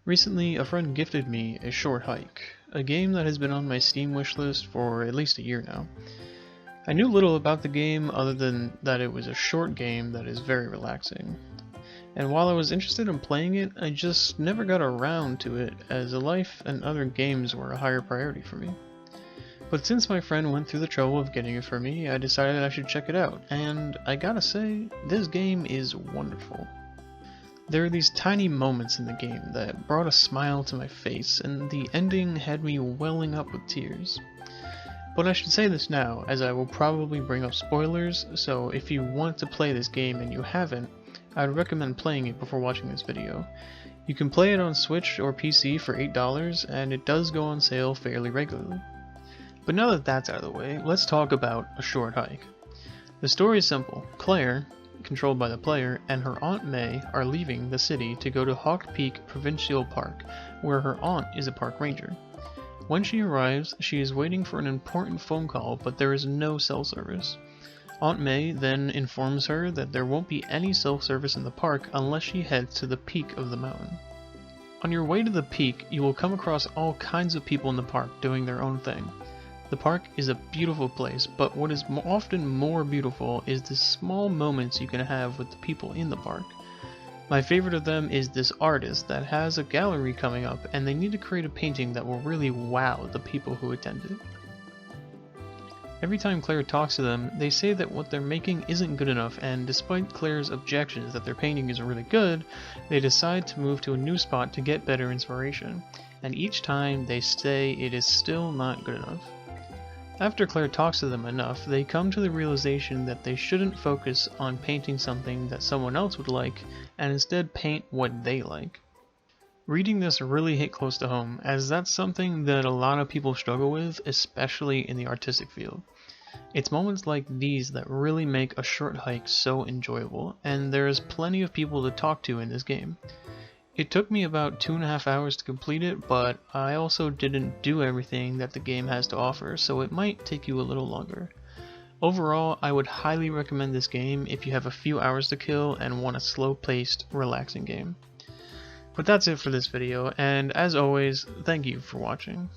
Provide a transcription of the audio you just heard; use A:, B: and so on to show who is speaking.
A: Recently, a friend gifted me A Short Hike, a game that has been on my Steam wishlist for at least a year now. I knew little about the game other than that it was a short game that is very relaxing. And while I was interested in playing it, I just never got around to it as life and other games were a higher priority for me. But since my friend went through the trouble of getting it for me, I decided I should check it out, and I gotta say, this game is wonderful. There are these tiny moments in the game that brought a smile to my face, and the ending had me welling up with tears. But I should say this now, as I will probably bring up spoilers, so if you want to play this game and you haven't, I'd recommend playing it before watching this video. You can play it on Switch or PC for $8, and it does go on sale fairly regularly. But now that that's out of the way, let's talk about A Short Hike. The story is simple. Claire, controlled by the player, and her Aunt May are leaving the city to go to Hawk Peak Provincial Park, where her aunt is a park ranger. When she arrives, she is waiting for an important phone call, but there is no cell service. Aunt May then informs her that there won't be any cell service in the park unless she heads to the peak of the mountain. On your way to the peak, you will come across all kinds of people in the park doing their own thing. The park is a beautiful place, but what is often more beautiful is the small moments you can have with the people in the park. My favorite of them is this artist that has a gallery coming up, and they need to create a painting that will really wow the people who attend it. Every time Claire talks to them, they say that what they're making isn't good enough, and despite Claire's objections that their painting is really good, they decide to move to a new spot to get better inspiration, and each time they say it is still not good enough. After Claire talks to them enough, they come to the realization that they shouldn't focus on painting something that someone else would like, and instead paint what they like. Reading this really hit close to home, as that's something that a lot of people struggle with, especially in the artistic field. It's moments like these that really make A Short Hike so enjoyable, and there is plenty of people to talk to in this game. It took me about 2.5 hours to complete it, but I also didn't do everything that the game has to offer, so it might take you a little longer. Overall, I would highly recommend this game if you have a few hours to kill and want a slow-paced, relaxing game. But that's it for this video, and as always, thank you for watching.